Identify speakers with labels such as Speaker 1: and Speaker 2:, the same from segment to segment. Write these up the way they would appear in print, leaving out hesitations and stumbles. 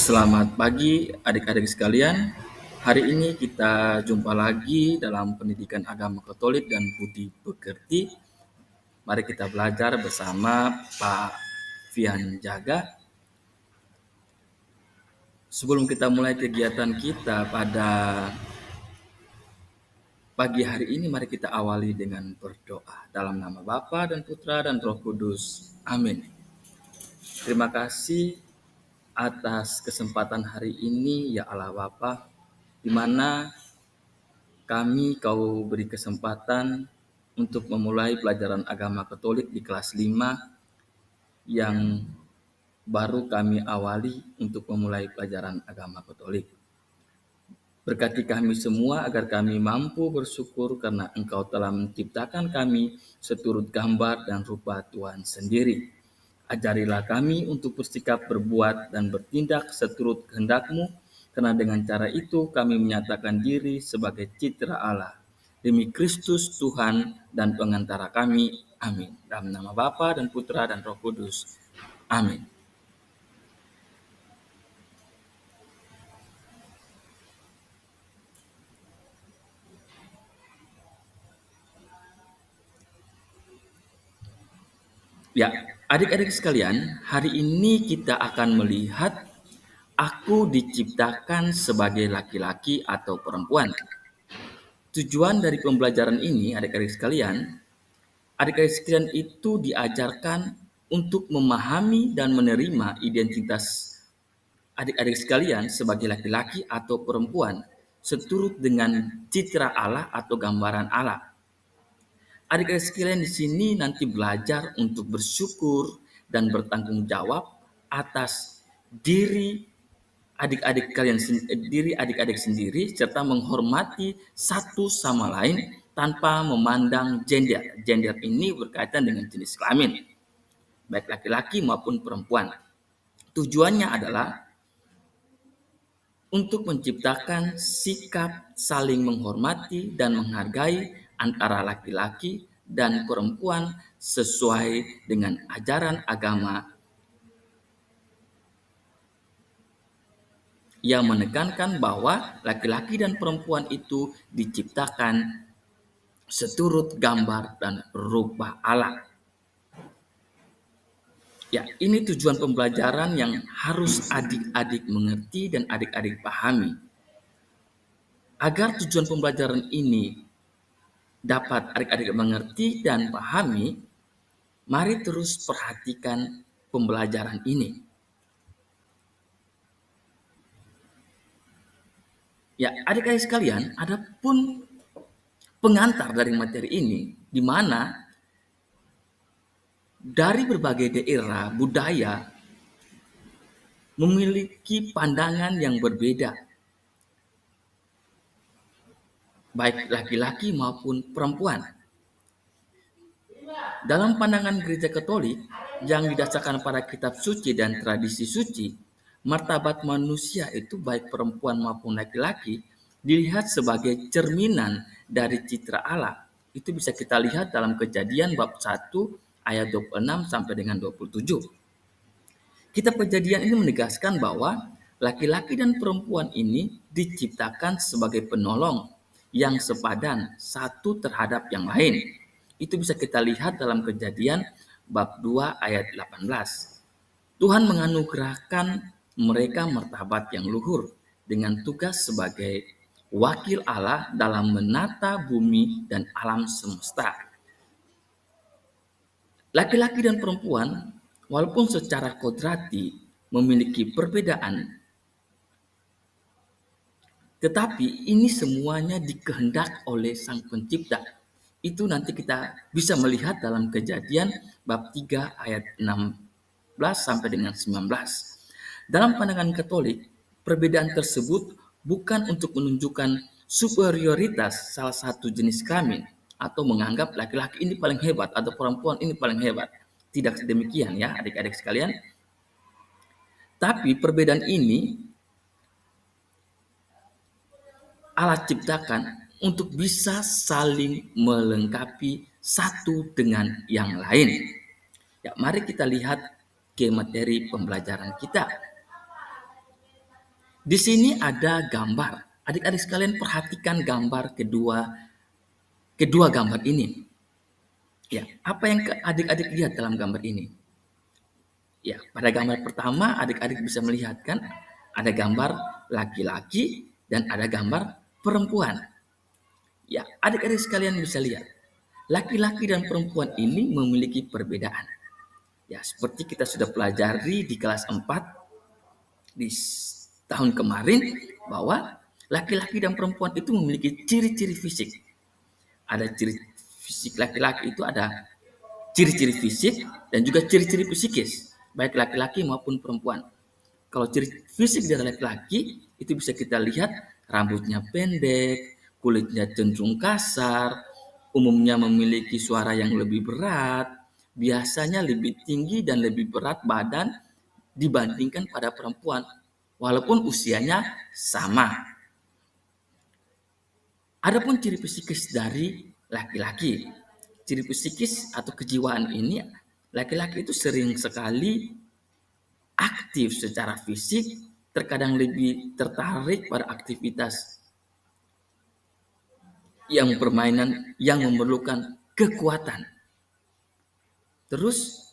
Speaker 1: Selamat pagi adik-adik sekalian. Hari ini kita jumpa lagi dalam pendidikan agama Katolik dan budi pekerti. Mari kita belajar bersama Pak Fian Jaga. Sebelum kita mulai kegiatan kita pada pagi hari ini, mari kita awali dengan berdoa. Dalam nama Bapa dan Putra dan Roh Kudus. Amin. Terima kasih atas kesempatan hari ini ya Allah Bapa, di mana kau beri kesempatan untuk memulai pelajaran agama Katolik di kelas 5 yang baru kami awali untuk memulai pelajaran agama Katolik. Berkati kami semua agar kami mampu bersyukur karena Engkau telah menciptakan kami seturut gambar dan rupa Tuhan sendiri. Ajarilah kami untuk bersikap, berbuat, dan bertindak seturut kehendak-Mu, karena dengan cara itu kami menyatakan diri sebagai citra Allah. Demi Kristus Tuhan dan pengantara kami. Amin. Dalam nama Bapa dan Putra dan Roh Kudus. Amin. Ya, adik-adik sekalian, hari ini kita akan melihat aku diciptakan sebagai laki-laki atau perempuan. Tujuan dari pembelajaran ini, adik-adik sekalian itu diajarkan untuk memahami dan menerima identitas adik-adik sekalian sebagai laki-laki atau perempuan seturut dengan citra Allah atau gambaran Allah. Adik-adik sekalian di sini nanti belajar untuk bersyukur dan bertanggung jawab atas diri adik-adik sendiri serta menghormati satu sama lain tanpa memandang gender. Gender ini berkaitan dengan jenis kelamin, baik laki-laki maupun perempuan. Tujuannya adalah untuk menciptakan sikap saling menghormati dan menghargai antara laki-laki dan perempuan sesuai dengan ajaran agama yang menekankan bahwa laki-laki dan perempuan itu diciptakan seturut gambar dan rupa Allah. Ya, ini tujuan pembelajaran yang harus adik-adik mengerti dan adik-adik pahami. Agar tujuan pembelajaran ini dapat adik-adik mengerti dan pahami, mari terus perhatikan pembelajaran ini. Ya, adik-adik sekalian, adapun pengantar dari materi ini, di mana dari berbagai daerah budaya memiliki pandangan yang berbeda, baik laki-laki maupun perempuan. Dalam pandangan gereja Katolik yang didasarkan pada kitab suci dan tradisi suci, martabat manusia itu baik perempuan maupun laki-laki dilihat sebagai cerminan dari citra Allah. Itu bisa kita lihat dalam Kejadian bab 1 ayat 26 sampai dengan 27. Kitab Kejadian ini menegaskan bahwa laki-laki dan perempuan ini diciptakan sebagai penolong yang sepadan satu terhadap yang lain. Itu bisa kita lihat dalam Kejadian bab 2 ayat 18. Tuhan menganugerahkan mereka martabat yang luhur dengan tugas sebagai wakil Allah dalam menata bumi dan alam semesta. Laki-laki dan perempuan walaupun secara kodrati memiliki perbedaan, tetapi ini semuanya dikehendak oleh Sang Pencipta. Itu nanti kita bisa melihat dalam Kejadian bab 3 ayat 16 sampai dengan 19. Dalam pandangan Katolik, perbedaan tersebut bukan untuk menunjukkan superioritas salah satu jenis kelamin atau menganggap laki-laki ini paling hebat atau perempuan ini paling hebat. Tidak demikian ya adik-adik sekalian. Tapi perbedaan ini Allah ciptakan untuk bisa saling melengkapi satu dengan yang lain. Ya, mari kita lihat ke materi pembelajaran kita. Di sini ada gambar. Adik-adik sekalian perhatikan gambar kedua gambar ini. Ya, apa yang adik-adik lihat dalam gambar ini? Ya, pada gambar pertama adik-adik bisa melihat kan ada gambar laki-laki dan ada gambar perempuan. Ya, adik-adik sekalian bisa lihat. Laki-laki dan perempuan ini memiliki perbedaan. Ya, seperti kita sudah pelajari di kelas 4 di tahun kemarin bahwa laki-laki dan perempuan itu memiliki ciri-ciri fisik. Ada ciri fisik laki-laki itu ada ciri-ciri fisik dan juga ciri-ciri psikis, baik laki-laki maupun perempuan. Kalau ciri fisik dari laki-laki itu bisa kita lihat rambutnya pendek, kulitnya cenderung kasar, umumnya memiliki suara yang lebih berat, biasanya lebih tinggi dan lebih berat badan dibandingkan pada perempuan, walaupun usianya sama. Adapun ciri psikis dari laki-laki, ciri psikis atau kejiwaan ini, laki-laki itu sering sekali aktif secara fisik, terkadang lebih tertarik pada aktivitas yang permainan yang memerlukan kekuatan. Terus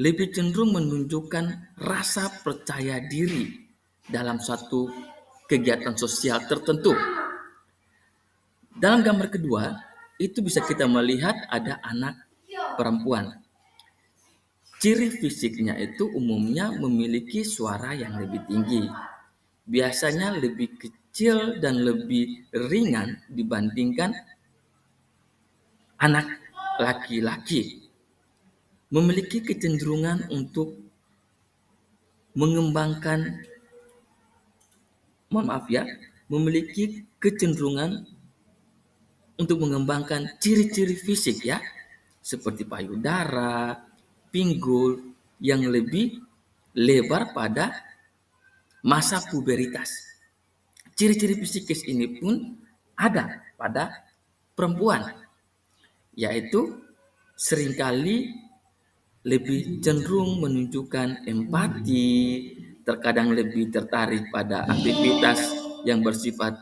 Speaker 1: lebih cenderung menunjukkan rasa percaya diri dalam suatu kegiatan sosial tertentu. Dalam gambar kedua, itu bisa kita melihat ada anak perempuan. Ciri fisiknya itu umumnya memiliki suara yang lebih tinggi. Biasanya lebih kecil dan lebih ringan dibandingkan anak laki-laki. Memiliki kecenderungan untuk mengembangkan, memiliki kecenderungan untuk mengembangkan ciri-ciri fisik ya, seperti payudara, pinggul yang lebih lebar pada masa puberitas. Ciri-ciri psikis ini pun ada pada perempuan, yaitu seringkali lebih cenderung menunjukkan empati, terkadang lebih tertarik pada aktivitas yang bersifat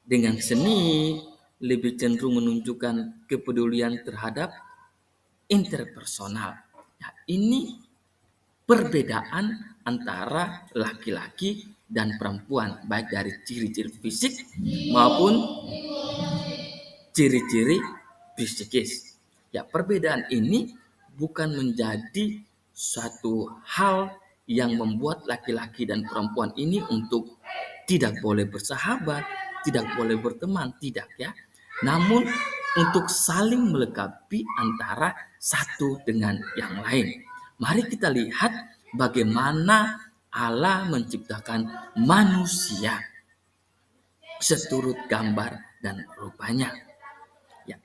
Speaker 1: dengan seni, lebih cenderung menunjukkan kepedulian terhadap interpersonal. Nah, ini perbedaan antara laki-laki dan perempuan, baik dari ciri-ciri fisik maupun ciri-ciri psikis. Ya, perbedaan ini bukan menjadi suatu hal yang membuat laki-laki dan perempuan ini untuk tidak boleh bersahabat, tidak boleh berteman, tidak ya. Namun untuk saling melengkapi antara satu dengan yang lain. Mari kita lihat bagaimana Allah menciptakan manusia seturut gambar dan rupanya. Ya,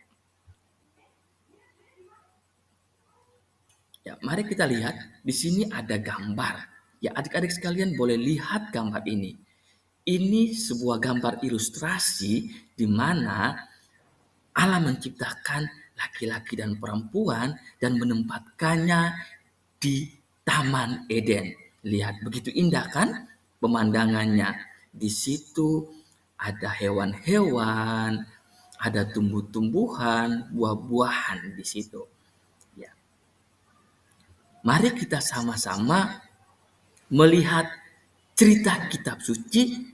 Speaker 1: ya, mari kita lihat di sini ada gambar. Ya, adik-adik sekalian boleh lihat gambar ini. Ini sebuah gambar ilustrasi di mana Allah menciptakan laki-laki dan perempuan dan menempatkannya di Taman Eden. Lihat begitu indah kan pemandangannya. Di situ ada hewan-hewan, ada tumbuh-tumbuhan, buah-buahan di situ. Ya. Mari kita sama-sama melihat cerita kitab suci.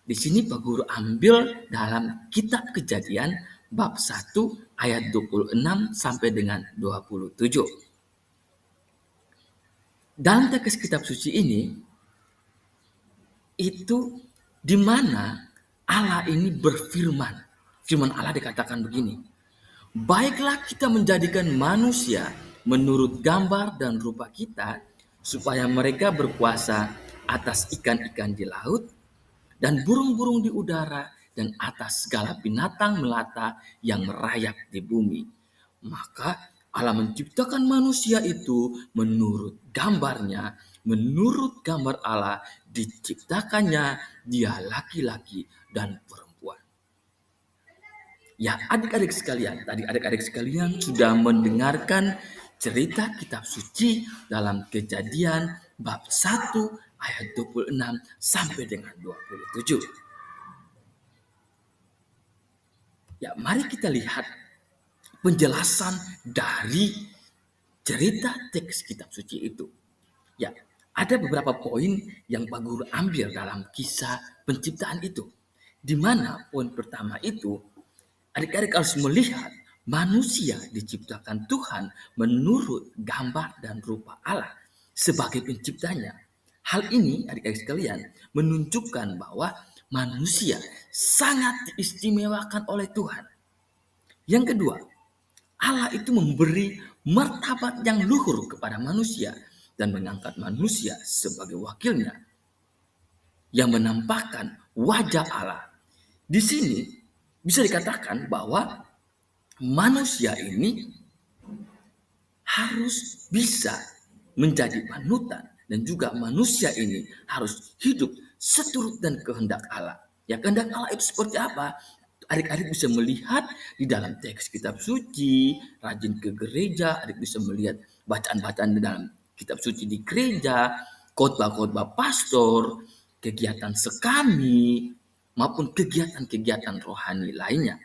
Speaker 1: Di sini Pak Guru ambil dalam kitab Kejadian bab 1 ayat 26 sampai dengan 27. Dalam teks kitab suci ini itu di mana Allah ini berfirman. Firman Allah dikatakan begini. Baiklah kita menjadikan manusia menurut gambar dan rupa kita supaya mereka berkuasa atas ikan-ikan di laut dan burung-burung di udara dan atas segala binatang melata yang merayap di bumi. Maka Allah menciptakan manusia itu menurut gambarnya, menurut gambar Allah diciptakannya dia laki-laki dan perempuan. Ya, adik-adik sekalian, tadi adik-adik sekalian sudah mendengarkan cerita kitab suci dalam Kejadian bab 1 ayat 26 sampai dengan 27. Ya, mari kita lihat penjelasan dari cerita teks kitab suci itu. Ya, ada beberapa poin yang Pak Guru ambil dalam kisah penciptaan itu. Di mana poin pertama itu, adik-adik harus melihat manusia diciptakan Tuhan menurut gambar dan rupa Allah sebagai penciptanya. Hal ini adik-adik sekalian menunjukkan bahwa manusia sangat diistimewakan oleh Tuhan. Yang kedua, Allah itu memberi martabat yang luhur kepada manusia dan mengangkat manusia sebagai wakilnya yang menampakkan wajah Allah. Di sini bisa dikatakan bahwa manusia ini harus bisa menjadi panutan dan juga manusia ini harus hidup seturut dan kehendak Allah. Ya, kehendak Allah itu seperti apa? Adik-adik bisa melihat di dalam teks kitab suci, rajin ke gereja, adik bisa melihat bacaan-bacaan di dalam kitab suci di gereja, khotbah-khotbah pastor, kegiatan sekami, maupun kegiatan-kegiatan rohani lainnya.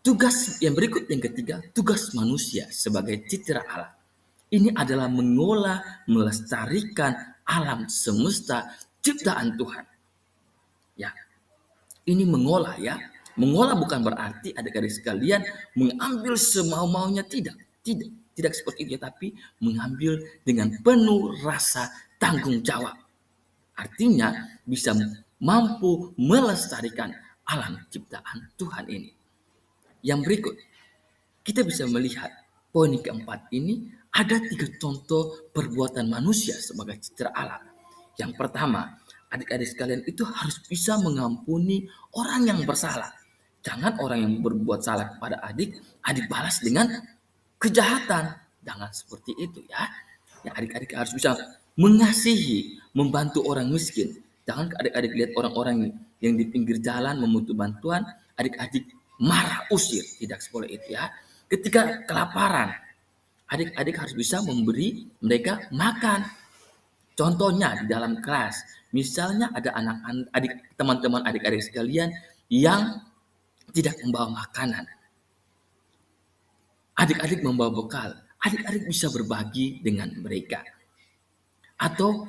Speaker 1: Tugas yang berikut yang ketiga, tugas manusia sebagai citra Allah. Ini adalah mengolah, melestarikan alam semesta ciptaan Tuhan. Ya, ini mengolah ya. Mengolah bukan berarti adik-adik sekalian mengambil semau-maunya, tidak. Tidak seperti itu, tapi mengambil dengan penuh rasa tanggung jawab. Artinya bisa mampu melestarikan alam ciptaan Tuhan ini. Yang berikut, kita bisa melihat poin keempat ini ada 3 contoh perbuatan manusia sebagai citra Allah. Yang pertama, adik-adik sekalian itu harus bisa mengampuni orang yang bersalah. Jangan orang yang berbuat salah kepada adik balas dengan kejahatan. Jangan seperti itu ya. Ya, adik-adik harus bisa mengasihi, membantu orang miskin. Jangan adik-adik lihat orang-orang yang di pinggir jalan membutuhkan bantuan, adik-adik marah usir. Tidak seperti itu ya. Ketika kelaparan, adik-adik harus bisa memberi mereka makan. Contohnya di dalam kelas, misalnya ada teman-teman adik-adik sekalian yang tidak membawa makanan. Adik-adik membawa bekal, adik-adik bisa berbagi dengan mereka. Atau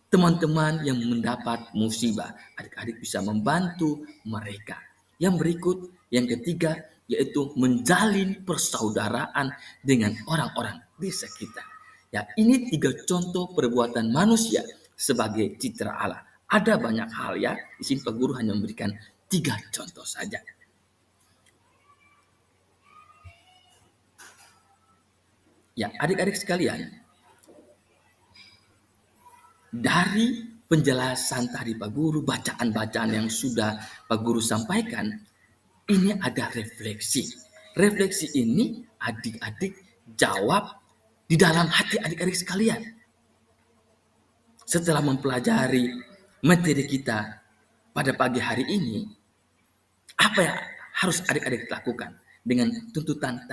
Speaker 1: teman-teman yang mendapat musibah, adik-adik bisa membantu mereka. Yang berikut, yang ketiga, yaitu menjalin persaudaraan dengan orang-orang di sekitar. Ya, ini 3 contoh perbuatan manusia sebagai citra Allah. Ada banyak hal ya, di sini Pak Guru hanya memberikan 3 contoh saja. Ya, adik-adik sekalian, dari penjelasan tadi Pak Guru, bacaan-bacaan yang sudah Pak Guru sampaikan, ini ada refleksi. Refleksi ini adik-adik jawab di dalam hati adik-adik sekalian. Setelah mempelajari materi kita pada pagi hari ini, apa yang harus adik-adik lakukan dengan tuntutan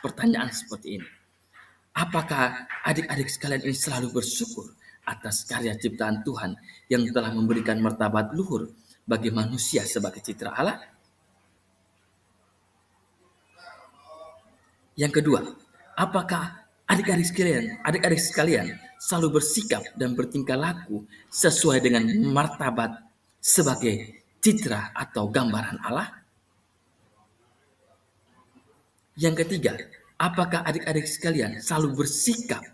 Speaker 1: pertanyaan seperti ini? Apakah adik-adik sekalian ini selalu bersyukur atas karya ciptaan Tuhan yang telah memberikan martabat luhur bagi manusia sebagai citra Allah? Yang kedua, apakah adik-adik sekalian selalu bersikap dan bertingkah laku sesuai dengan martabat sebagai citra atau gambaran Allah? Yang ketiga, apakah adik-adik sekalian selalu bersikap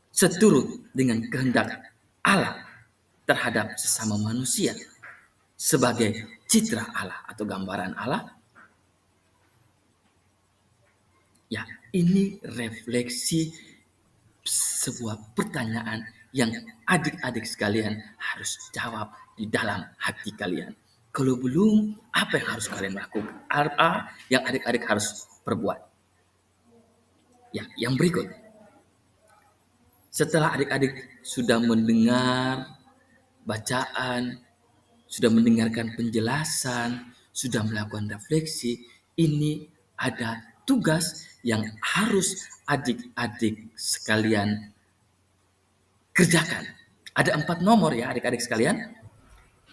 Speaker 1: seturut dengan kehendak Allah terhadap sesama manusia sebagai citra Allah atau gambaran Allah? Ya, ini refleksi sebuah pertanyaan yang adik-adik sekalian harus jawab di dalam hati kalian. Kalau belum, apa yang harus kalian lakukan? Apa yang adik-adik harus perbuat? Ya, yang berikut. Setelah adik-adik sudah mendengar bacaan, sudah mendengarkan penjelasan, sudah melakukan refleksi, ini ada tugas yang harus adik-adik sekalian kerjakan. Ada 4 nomor ya adik-adik sekalian.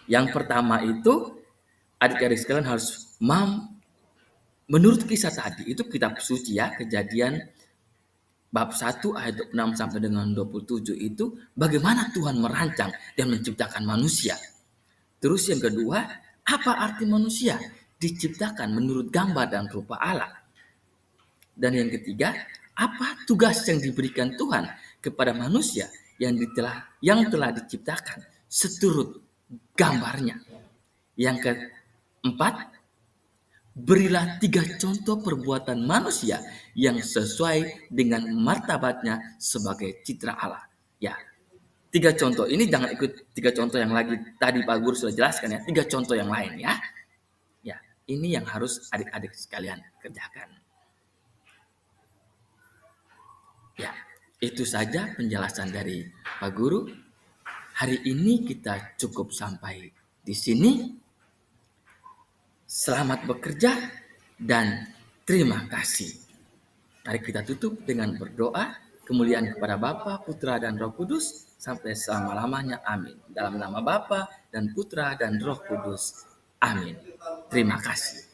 Speaker 1: Yang pertama itu adik-adik sekalian harus menurut kisah tadi itu kitab suci ya, Kejadian bab 1 ayat 6 sampai dengan 27 itu bagaimana Tuhan merancang dan menciptakan manusia. Terus yang kedua, apa arti manusia? Diciptakan menurut gambar dan rupa Allah. Dan yang ketiga, apa tugas yang diberikan Tuhan kepada manusia yang telah diciptakan seturut gambarnya. Yang keempat, berilah 3 contoh perbuatan manusia yang sesuai dengan martabatnya sebagai citra Allah. Ya, 3 contoh ini jangan ikut 3 contoh yang lagi tadi Pak Guru sudah jelaskan ya. 3 contoh yang lain ya. Ya, ini yang harus adik-adik sekalian kerjakan. Ya, itu saja penjelasan dari Pak Guru. Hari ini kita cukup sampai di sini. Selamat bekerja dan terima kasih. Mari kita tutup dengan berdoa. Kemuliaan kepada Bapa, Putra, dan Roh Kudus sampai selama-lamanya. Amin. Dalam nama Bapa dan Putra dan Roh Kudus. Amin. Terima kasih.